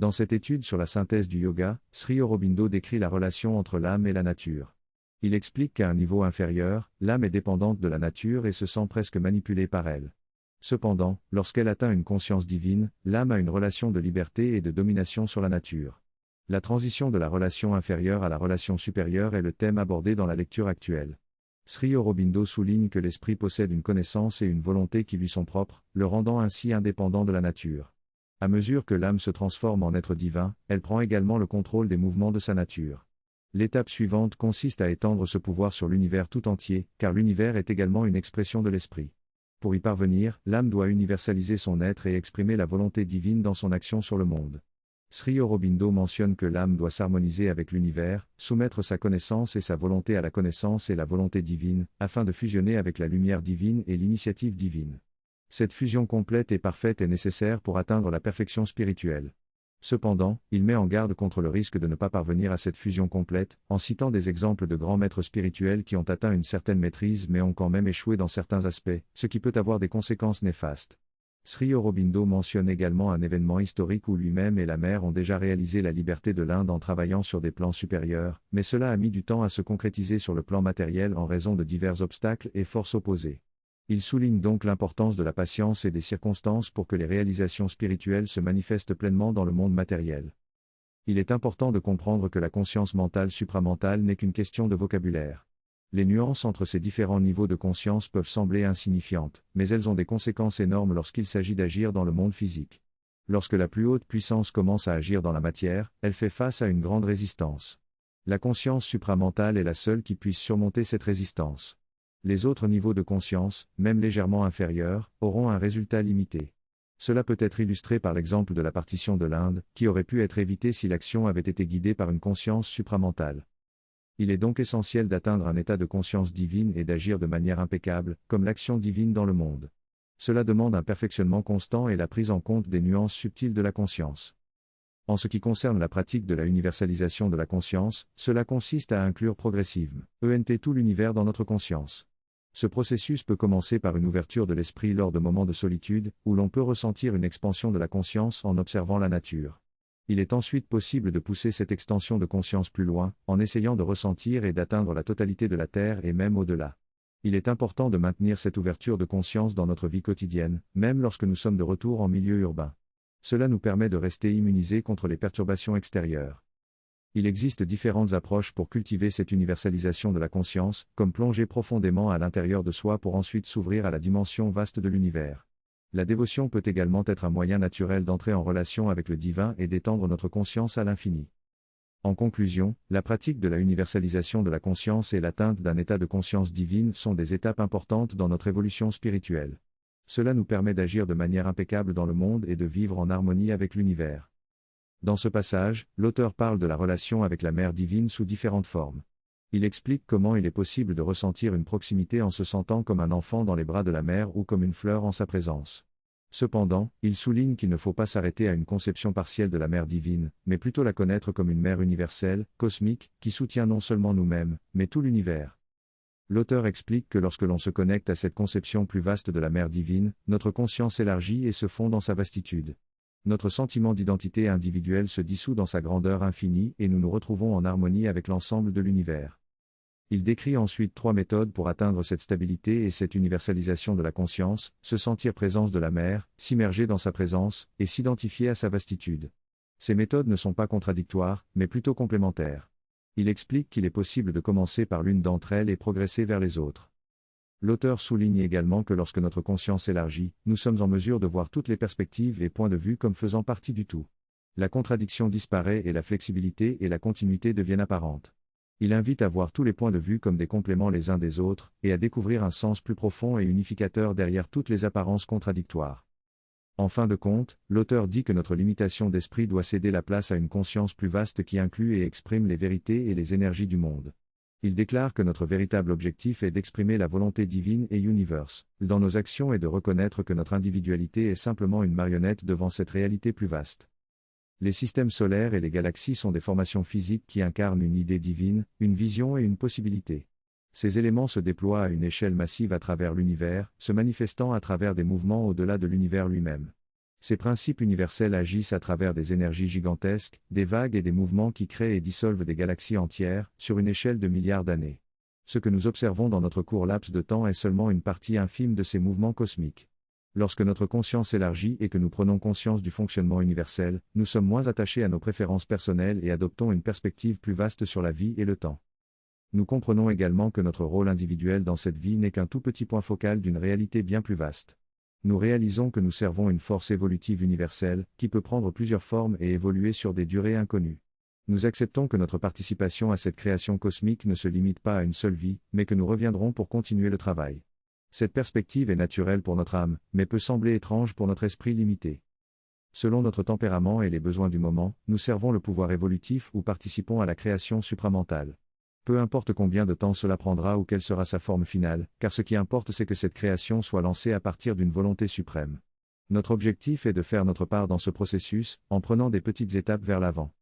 Dans cette étude sur la synthèse du yoga, Sri Aurobindo décrit la relation entre l'âme et la nature. Il explique qu'à un niveau inférieur, l'âme est dépendante de la nature et se sent presque manipulée par elle. Cependant, lorsqu'elle atteint une conscience divine, l'âme a une relation de liberté et de domination sur la nature. La transition de la relation inférieure à la relation supérieure est le thème abordé dans la lecture actuelle. Sri Aurobindo souligne que l'esprit possède une connaissance et une volonté qui lui sont propres, le rendant ainsi indépendant de la nature. À mesure que l'âme se transforme en être divin, elle prend également le contrôle des mouvements de sa nature. L'étape suivante consiste à étendre ce pouvoir sur l'univers tout entier, car l'univers est également une expression de l'esprit. Pour y parvenir, l'âme doit universaliser son être et exprimer la volonté divine dans son action sur le monde. Sri Aurobindo mentionne que l'âme doit s'harmoniser avec l'univers, soumettre sa connaissance et sa volonté à la connaissance et la volonté divine, afin de fusionner avec la lumière divine et l'initiative divine. Cette fusion complète et parfaite est nécessaire pour atteindre la perfection spirituelle. Cependant, il met en garde contre le risque de ne pas parvenir à cette fusion complète, en citant des exemples de grands maîtres spirituels qui ont atteint une certaine maîtrise mais ont quand même échoué dans certains aspects, ce qui peut avoir des conséquences néfastes. Sri Aurobindo mentionne également un événement historique où lui-même et la mère ont déjà réalisé la liberté de l'Inde en travaillant sur des plans supérieurs, mais cela a mis du temps à se concrétiser sur le plan matériel en raison de divers obstacles et forces opposées. Il souligne donc l'importance de la patience et des circonstances pour que les réalisations spirituelles se manifestent pleinement dans le monde matériel. Il est important de comprendre que la conscience mentale supramentale n'est qu'une question de vocabulaire. Les nuances entre ces différents niveaux de conscience peuvent sembler insignifiantes, mais elles ont des conséquences énormes lorsqu'il s'agit d'agir dans le monde physique. Lorsque la plus haute puissance commence à agir dans la matière, elle fait face à une grande résistance. La conscience supramentale est la seule qui puisse surmonter cette résistance. Les autres niveaux de conscience, même légèrement inférieurs, auront un résultat limité. Cela peut être illustré par l'exemple de la partition de l'Inde, qui aurait pu être évitée si l'action avait été guidée par une conscience supramentale. Il est donc essentiel d'atteindre un état de conscience divine et d'agir de manière impeccable, comme l'action divine dans le monde. Cela demande un perfectionnement constant et la prise en compte des nuances subtiles de la conscience. En ce qui concerne la pratique de la universalisation de la conscience, cela consiste à inclure progressivement tout l'univers dans notre conscience. Ce processus peut commencer par une ouverture de l'esprit lors de moments de solitude, où l'on peut ressentir une expansion de la conscience en observant la nature. Il est ensuite possible de pousser cette extension de conscience plus loin, en essayant de ressentir et d'atteindre la totalité de la Terre et même au-delà. Il est important de maintenir cette ouverture de conscience dans notre vie quotidienne, même lorsque nous sommes de retour en milieu urbain. Cela nous permet de rester immunisés contre les perturbations extérieures. Il existe différentes approches pour cultiver cette universalisation de la conscience, comme plonger profondément à l'intérieur de soi pour ensuite s'ouvrir à la dimension vaste de l'univers. La dévotion peut également être un moyen naturel d'entrer en relation avec le divin et d'étendre notre conscience à l'infini. En conclusion, la pratique de la universalisation de la conscience et l'atteinte d'un état de conscience divine sont des étapes importantes dans notre évolution spirituelle. Cela nous permet d'agir de manière impeccable dans le monde et de vivre en harmonie avec l'univers. Dans ce passage, l'auteur parle de la relation avec la Mère divine sous différentes formes. Il explique comment il est possible de ressentir une proximité en se sentant comme un enfant dans les bras de la mère ou comme une fleur en sa présence. Cependant, il souligne qu'il ne faut pas s'arrêter à une conception partielle de la Mère divine, mais plutôt la connaître comme une mère universelle, cosmique, qui soutient non seulement nous-mêmes, mais tout l'univers. L'auteur explique que lorsque l'on se connecte à cette conception plus vaste de la Mère divine, notre conscience s'élargit et se fond dans sa vastitude. Notre sentiment d'identité individuelle se dissout dans sa grandeur infinie et nous nous retrouvons en harmonie avec l'ensemble de l'univers. Il décrit ensuite 3 méthodes pour atteindre cette stabilité et cette universalisation de la conscience: se sentir présence de la Mère, s'immerger dans sa présence, et s'identifier à sa vastitude. Ces méthodes ne sont pas contradictoires, mais plutôt complémentaires. Il explique qu'il est possible de commencer par l'une d'entre elles et progresser vers les autres. L'auteur souligne également que lorsque notre conscience s'élargit, nous sommes en mesure de voir toutes les perspectives et points de vue comme faisant partie du tout. La contradiction disparaît et la flexibilité et la continuité deviennent apparentes. Il invite à voir tous les points de vue comme des compléments les uns des autres, et à découvrir un sens plus profond et unificateur derrière toutes les apparences contradictoires. En fin de compte, l'auteur dit que notre limitation d'esprit doit céder la place à une conscience plus vaste qui inclut et exprime les vérités et les énergies du monde. Il déclare que notre véritable objectif est d'exprimer la volonté divine et universe dans nos actions et de reconnaître que notre individualité est simplement une marionnette devant cette réalité plus vaste. Les systèmes solaires et les galaxies sont des formations physiques qui incarnent une idée divine, une vision et une possibilité. Ces éléments se déploient à une échelle massive à travers l'univers, se manifestant à travers des mouvements au-delà de l'univers lui-même. Ces principes universels agissent à travers des énergies gigantesques, des vagues et des mouvements qui créent et dissolvent des galaxies entières, sur une échelle de milliards d'années. Ce que nous observons dans notre court laps de temps est seulement une partie infime de ces mouvements cosmiques. Lorsque notre conscience élargit et que nous prenons conscience du fonctionnement universel, nous sommes moins attachés à nos préférences personnelles et adoptons une perspective plus vaste sur la vie et le temps. Nous comprenons également que notre rôle individuel dans cette vie n'est qu'un tout petit point focal d'une réalité bien plus vaste. Nous réalisons que nous servons une force évolutive universelle, qui peut prendre plusieurs formes et évoluer sur des durées inconnues. Nous acceptons que notre participation à cette création cosmique ne se limite pas à une seule vie, mais que nous reviendrons pour continuer le travail. Cette perspective est naturelle pour notre âme, mais peut sembler étrange pour notre esprit limité. Selon notre tempérament et les besoins du moment, nous servons le pouvoir évolutif ou participons à la création supramentale. Peu importe combien de temps cela prendra ou quelle sera sa forme finale, car ce qui importe c'est que cette création soit lancée à partir d'une volonté suprême. Notre objectif est de faire notre part dans ce processus, en prenant des petites étapes vers l'avant.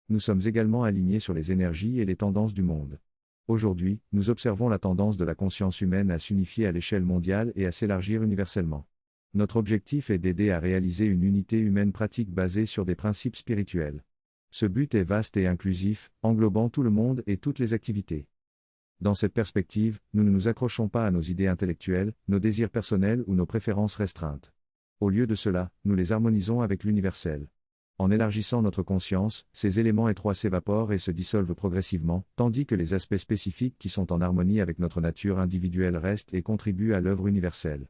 Nous sommes également alignés sur les énergies et les tendances du monde. Aujourd'hui, nous observons la tendance de la conscience humaine à s'unifier à l'échelle mondiale et à s'élargir universellement. Notre objectif est d'aider à réaliser une unité humaine pratique basée sur des principes spirituels. Ce but est vaste et inclusif, englobant tout le monde et toutes les activités. Dans cette perspective, nous ne nous accrochons pas à nos idées intellectuelles, nos désirs personnels ou nos préférences restreintes. Au lieu de cela, nous les harmonisons avec l'universel. En élargissant notre conscience, ces éléments étroits s'évaporent et se dissolvent progressivement, tandis que les aspects spécifiques qui sont en harmonie avec notre nature individuelle restent et contribuent à l'œuvre universelle.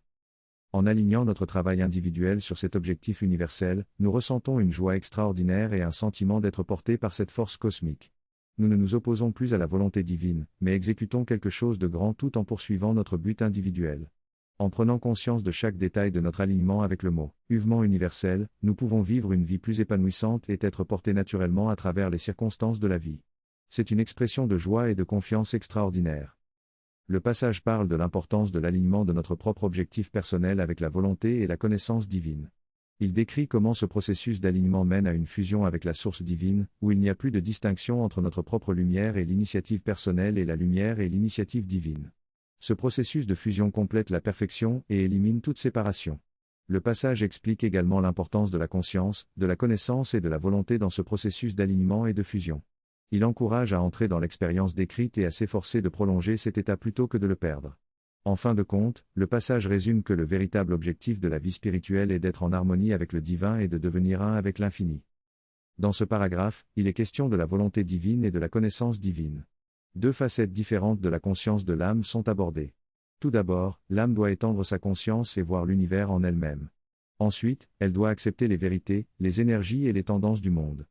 En alignant notre travail individuel sur cet objectif universel, nous ressentons une joie extraordinaire et un sentiment d'être portés par cette force cosmique. Nous ne nous opposons plus à la volonté divine, mais exécutons quelque chose de grand tout en poursuivant notre but individuel. En prenant conscience de chaque détail de notre alignement avec le mouvement universel, nous pouvons vivre une vie plus épanouissante et être portés naturellement à travers les circonstances de la vie. C'est une expression de joie et de confiance extraordinaire. Le passage parle de l'importance de l'alignement de notre propre objectif personnel avec la volonté et la connaissance divine. Il décrit comment ce processus d'alignement mène à une fusion avec la source divine, où il n'y a plus de distinction entre notre propre lumière et l'initiative personnelle et la lumière et l'initiative divine. Ce processus de fusion complète la perfection et élimine toute séparation. Le passage explique également l'importance de la conscience, de la connaissance et de la volonté dans ce processus d'alignement et de fusion. Il encourage à entrer dans l'expérience décrite et à s'efforcer de prolonger cet état plutôt que de le perdre. En fin de compte, le passage résume que le véritable objectif de la vie spirituelle est d'être en harmonie avec le divin et de devenir un avec l'infini. Dans ce paragraphe, il est question de la volonté divine et de la connaissance divine. Deux facettes différentes de la conscience de l'âme sont abordées. Tout d'abord, l'âme doit étendre sa conscience et voir l'univers en elle-même. Ensuite, elle doit accepter les vérités, les énergies et les tendances du monde.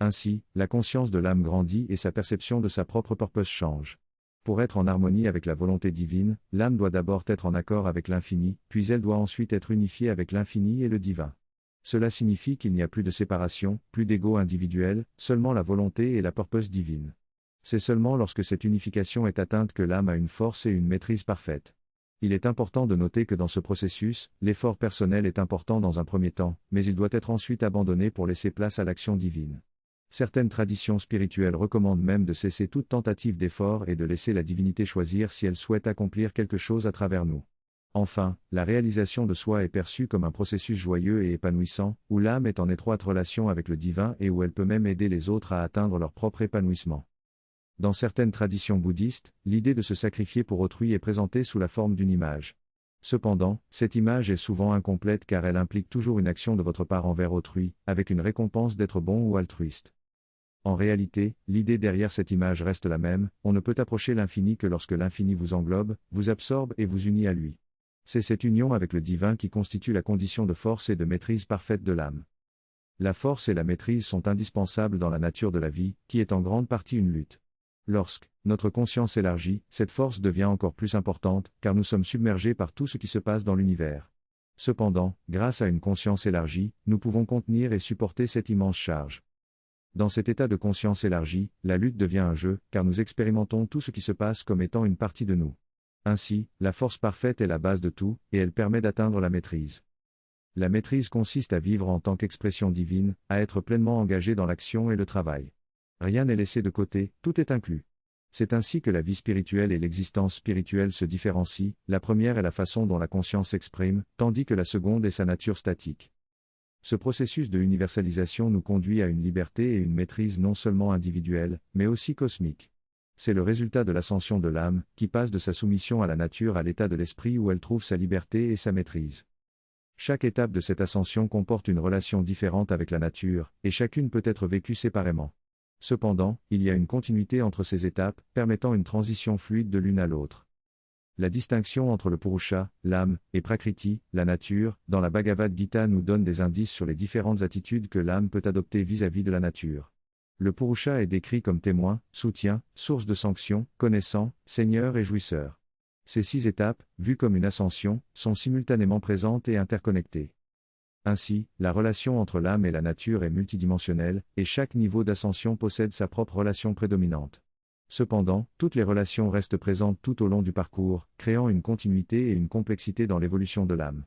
Ainsi, la conscience de l'âme grandit et sa perception de sa propre purpose change. Pour être en harmonie avec la volonté divine, l'âme doit d'abord être en accord avec l'infini, puis elle doit ensuite être unifiée avec l'infini et le divin. Cela signifie qu'il n'y a plus de séparation, plus d'ego individuel, seulement la volonté et la purpose divine. C'est seulement lorsque cette unification est atteinte que l'âme a une force et une maîtrise parfaite. Il est important de noter que dans ce processus, l'effort personnel est important dans un premier temps, mais il doit être ensuite abandonné pour laisser place à l'action divine. Certaines traditions spirituelles recommandent même de cesser toute tentative d'effort et de laisser la divinité choisir si elle souhaite accomplir quelque chose à travers nous. Enfin, la réalisation de soi est perçue comme un processus joyeux et épanouissant, où l'âme est en étroite relation avec le divin et où elle peut même aider les autres à atteindre leur propre épanouissement. Dans certaines traditions bouddhistes, l'idée de se sacrifier pour autrui est présentée sous la forme d'une image. Cependant, cette image est souvent incomplète car elle implique toujours une action de votre part envers autrui, avec une récompense d'être bon ou altruiste. En réalité, l'idée derrière cette image reste la même, on ne peut approcher l'infini que lorsque l'infini vous englobe, vous absorbe et vous unit à lui. C'est cette union avec le divin qui constitue la condition de force et de maîtrise parfaite de l'âme. La force et la maîtrise sont indispensables dans la nature de la vie, qui est en grande partie une lutte. Lorsque notre conscience s'élargit, cette force devient encore plus importante, car nous sommes submergés par tout ce qui se passe dans l'univers. Cependant, grâce à une conscience élargie, nous pouvons contenir et supporter cette immense charge. Dans cet état de conscience élargie, la lutte devient un jeu, car nous expérimentons tout ce qui se passe comme étant une partie de nous. Ainsi, la force parfaite est la base de tout, et elle permet d'atteindre la maîtrise. La maîtrise consiste à vivre en tant qu'expression divine, à être pleinement engagé dans l'action et le travail. Rien n'est laissé de côté, tout est inclus. C'est ainsi que la vie spirituelle et l'existence spirituelle se différencient, la première est la façon dont la conscience s'exprime, tandis que la seconde est sa nature statique. Ce processus de universalisation nous conduit à une liberté et une maîtrise non seulement individuelle, mais aussi cosmique. C'est le résultat de l'ascension de l'âme, qui passe de sa soumission à la nature à l'état de l'esprit où elle trouve sa liberté et sa maîtrise. Chaque étape de cette ascension comporte une relation différente avec la nature, et chacune peut être vécue séparément. Cependant, il y a une continuité entre ces étapes, permettant une transition fluide de l'une à l'autre. La distinction entre le Purusha, l'âme, et Prakriti, la nature, dans la Bhagavad Gita nous donne des indices sur les différentes attitudes que l'âme peut adopter vis-à-vis de la nature. Le Purusha est décrit comme témoin, soutien, source de sanction, connaissant, seigneur et jouisseur. Ces 6 étapes, vues comme une ascension, sont simultanément présentes et interconnectées. Ainsi, la relation entre l'âme et la nature est multidimensionnelle, et chaque niveau d'ascension possède sa propre relation prédominante. Cependant, toutes les relations restent présentes tout au long du parcours, créant une continuité et une complexité dans l'évolution de l'âme.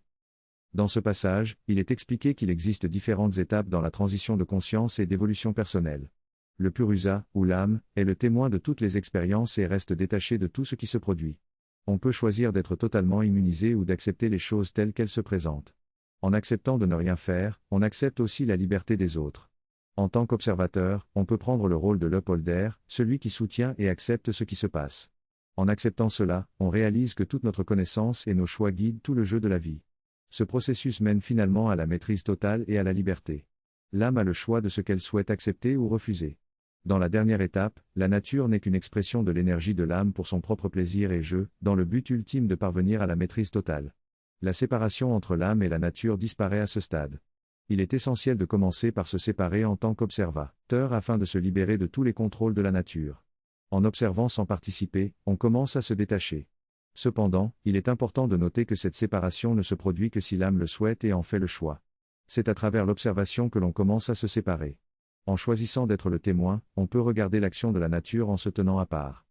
Dans ce passage, il est expliqué qu'il existe différentes étapes dans la transition de conscience et d'évolution personnelle. Le Purusha, ou l'âme, est le témoin de toutes les expériences et reste détaché de tout ce qui se produit. On peut choisir d'être totalement immunisé ou d'accepter les choses telles qu'elles se présentent. En acceptant de ne rien faire, on accepte aussi la liberté des autres. En tant qu'observateur, on peut prendre le rôle de l'upholder, celui qui soutient et accepte ce qui se passe. En acceptant cela, on réalise que toute notre connaissance et nos choix guident tout le jeu de la vie. Ce processus mène finalement à la maîtrise totale et à la liberté. L'âme a le choix de ce qu'elle souhaite accepter ou refuser. Dans la dernière étape, la nature n'est qu'une expression de l'énergie de l'âme pour son propre plaisir et jeu, dans le but ultime de parvenir à la maîtrise totale. La séparation entre l'âme et la nature disparaît à ce stade. Il est essentiel de commencer par se séparer en tant qu'observateur afin de se libérer de tous les contrôles de la nature. En observant sans participer, on commence à se détacher. Cependant, il est important de noter que cette séparation ne se produit que si l'âme le souhaite et en fait le choix. C'est à travers l'observation que l'on commence à se séparer. En choisissant d'être le témoin, on peut regarder l'action de la nature en se tenant à part.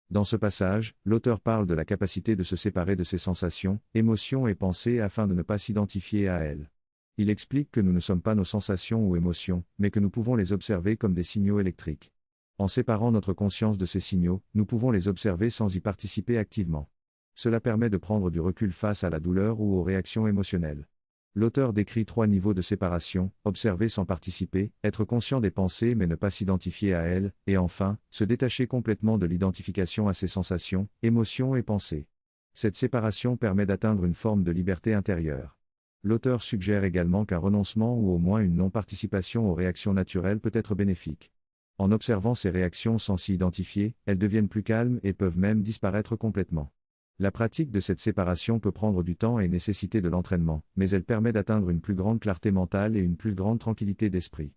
Dans ce passage, l'auteur parle de la capacité de se séparer de ses sensations, émotions et pensées afin de ne pas s'identifier à elles. Il explique que nous ne sommes pas nos sensations ou émotions, mais que nous pouvons les observer comme des signaux électriques. En séparant notre conscience de ces signaux, nous pouvons les observer sans y participer activement. Cela permet de prendre du recul face à la douleur ou aux réactions émotionnelles. L'auteur décrit 3 niveaux de séparation: observer sans participer, être conscient des pensées mais ne pas s'identifier à elles, et enfin, se détacher complètement de l'identification à ses sensations, émotions et pensées. Cette séparation permet d'atteindre une forme de liberté intérieure. L'auteur suggère également qu'un renoncement ou au moins une non-participation aux réactions naturelles peut être bénéfique. En observant ces réactions sans s'y identifier, elles deviennent plus calmes et peuvent même disparaître complètement. La pratique de cette séparation peut prendre du temps et nécessiter de l'entraînement, mais elle permet d'atteindre une plus grande clarté mentale et une plus grande tranquillité d'esprit.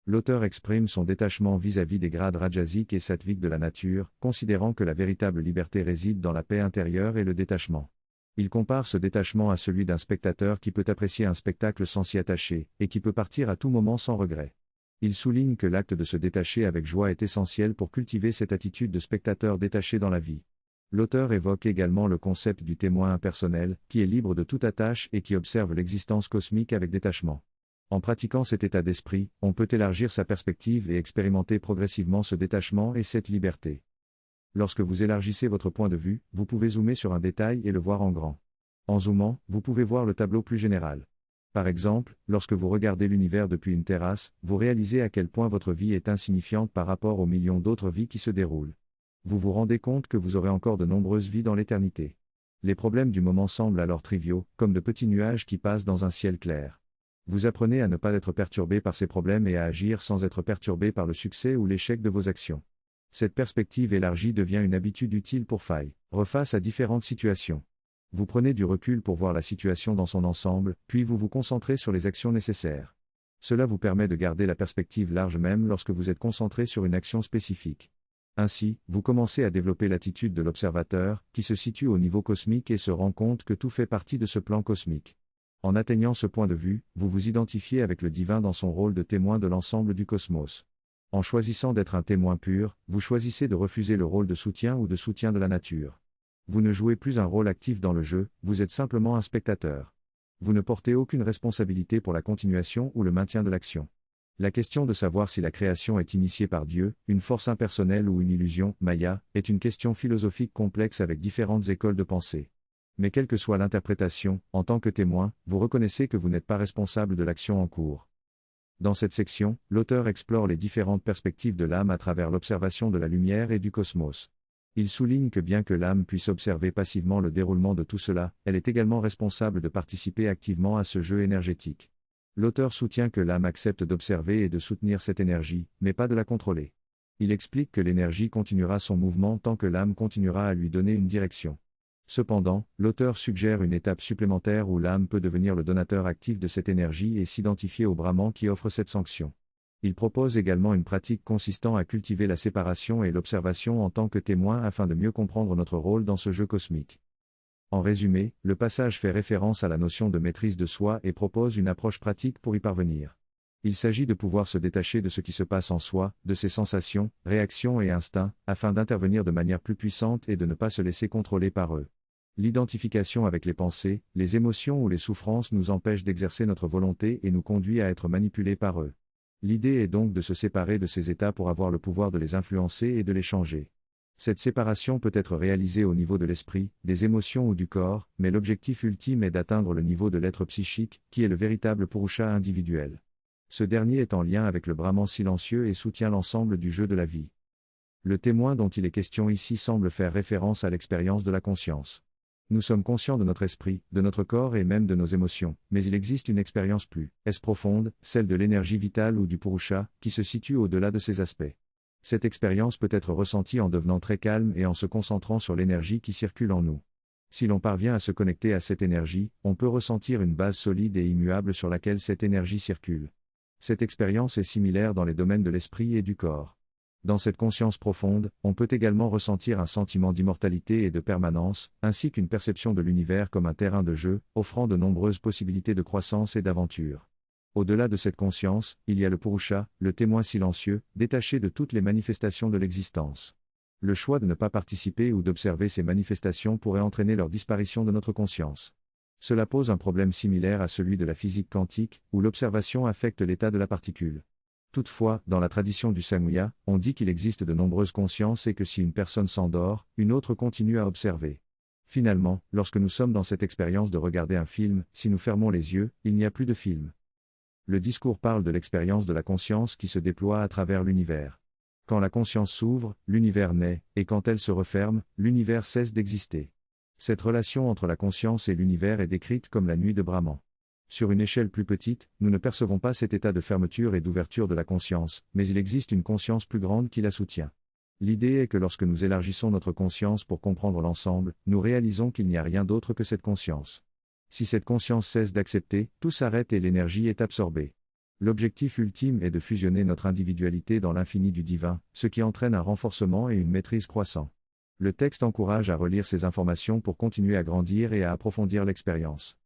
L'auteur exprime son détachement vis-à-vis des grades rajasiques et sattviques de la nature, considérant que la véritable liberté réside dans la paix intérieure et le détachement. Il compare ce détachement à celui d'un spectateur qui peut apprécier un spectacle sans s'y attacher, et qui peut partir à tout moment sans regret. Il souligne que l'acte de se détacher avec joie est essentiel pour cultiver cette attitude de spectateur détaché dans la vie. L'auteur évoque également le concept du témoin impersonnel, qui est libre de toute attache et qui observe l'existence cosmique avec détachement. En pratiquant cet état d'esprit, on peut élargir sa perspective et expérimenter progressivement ce détachement et cette liberté. Lorsque vous élargissez votre point de vue, vous pouvez zoomer sur un détail et le voir en grand. En zoomant, vous pouvez voir le tableau plus général. Par exemple, lorsque vous regardez l'univers depuis une terrasse, vous réalisez à quel point votre vie est insignifiante par rapport aux millions d'autres vies qui se déroulent. Vous vous rendez compte que vous aurez encore de nombreuses vies dans l'éternité. Les problèmes du moment semblent alors triviaux, comme de petits nuages qui passent dans un ciel clair. Vous apprenez à ne pas être perturbé par ces problèmes et à agir sans être perturbé par le succès ou l'échec de vos actions. Cette perspective élargie devient une habitude utile pour reface à différentes situations. Vous prenez du recul pour voir la situation dans son ensemble, puis vous vous concentrez sur les actions nécessaires. Cela vous permet de garder la perspective large même lorsque vous êtes concentré sur une action spécifique. Ainsi, vous commencez à développer l'attitude de l'observateur, qui se situe au niveau cosmique et se rend compte que tout fait partie de ce plan cosmique. En atteignant ce point de vue, vous vous identifiez avec le divin dans son rôle de témoin de l'ensemble du cosmos. En choisissant d'être un témoin pur, vous choisissez de refuser le rôle de soutien ou de soutien de la nature. Vous ne jouez plus un rôle actif dans le jeu, vous êtes simplement un spectateur. Vous ne portez aucune responsabilité pour la continuation ou le maintien de l'action. La question de savoir si la création est initiée par Dieu, une force impersonnelle ou une illusion, Maya, est une question philosophique complexe avec différentes écoles de pensée. Mais quelle que soit l'interprétation, en tant que témoin, vous reconnaissez que vous n'êtes pas responsable de l'action en cours. Dans cette section, l'auteur explore les différentes perspectives de l'âme à travers l'observation de la lumière et du cosmos. Il souligne que bien que l'âme puisse observer passivement le déroulement de tout cela, elle est également responsable de participer activement à ce jeu énergétique. L'auteur soutient que l'âme accepte d'observer et de soutenir cette énergie, mais pas de la contrôler. Il explique que l'énergie continuera son mouvement tant que l'âme continuera à lui donner une direction. Cependant, l'auteur suggère une étape supplémentaire où l'âme peut devenir le donateur actif de cette énergie et s'identifier au Brahman qui offre cette sanction. Il propose également une pratique consistant à cultiver la séparation et l'observation en tant que témoin afin de mieux comprendre notre rôle dans ce jeu cosmique. En résumé, le passage fait référence à la notion de maîtrise de soi et propose une approche pratique pour y parvenir. Il s'agit de pouvoir se détacher de ce qui se passe en soi, de ses sensations, réactions et instincts, afin d'intervenir de manière plus puissante et de ne pas se laisser contrôler par eux. L'identification avec les pensées, les émotions ou les souffrances nous empêche d'exercer notre volonté et nous conduit à être manipulés par eux. L'idée est donc de se séparer de ces états pour avoir le pouvoir de les influencer et de les changer. Cette séparation peut être réalisée au niveau de l'esprit, des émotions ou du corps, mais l'objectif ultime est d'atteindre le niveau de l'être psychique, qui est le véritable Purusha individuel. Ce dernier est en lien avec le Brahman silencieux et soutient l'ensemble du jeu de la vie. Le témoin dont il est question ici semble faire référence à l'expérience de la conscience. Nous sommes conscients de notre esprit, de notre corps et même de nos émotions, mais il existe une expérience plus profonde, celle de l'énergie vitale ou du Purusha, qui se situe au-delà de ces aspects. Cette expérience peut être ressentie en devenant très calme et en se concentrant sur l'énergie qui circule en nous. Si l'on parvient à se connecter à cette énergie, on peut ressentir une base solide et immuable sur laquelle cette énergie circule. Cette expérience est similaire dans les domaines de l'esprit et du corps. Dans cette conscience profonde, on peut également ressentir un sentiment d'immortalité et de permanence, ainsi qu'une perception de l'univers comme un terrain de jeu, offrant de nombreuses possibilités de croissance et d'aventure. Au-delà de cette conscience, il y a le Purusha, le témoin silencieux, détaché de toutes les manifestations de l'existence. Le choix de ne pas participer ou d'observer ces manifestations pourrait entraîner leur disparition de notre conscience. Cela pose un problème similaire à celui de la physique quantique, où l'observation affecte l'état de la particule. Toutefois, dans la tradition du Samkhya, on dit qu'il existe de nombreuses consciences et que si une personne s'endort, une autre continue à observer. Finalement, lorsque nous sommes dans cette expérience de regarder un film, si nous fermons les yeux, il n'y a plus de film. Le discours parle de l'expérience de la conscience qui se déploie à travers l'univers. Quand la conscience s'ouvre, l'univers naît, et quand elle se referme, l'univers cesse d'exister. Cette relation entre la conscience et l'univers est décrite comme la nuit de Brahman. Sur une échelle plus petite, nous ne percevons pas cet état de fermeture et d'ouverture de la conscience, mais il existe une conscience plus grande qui la soutient. L'idée est que lorsque nous élargissons notre conscience pour comprendre l'ensemble, nous réalisons qu'il n'y a rien d'autre que cette conscience. Si cette conscience cesse d'accepter, tout s'arrête et l'énergie est absorbée. L'objectif ultime est de fusionner notre individualité dans l'infini du divin, ce qui entraîne un renforcement et une maîtrise croissant. Le texte encourage à relire ces informations pour continuer à grandir et à approfondir l'expérience.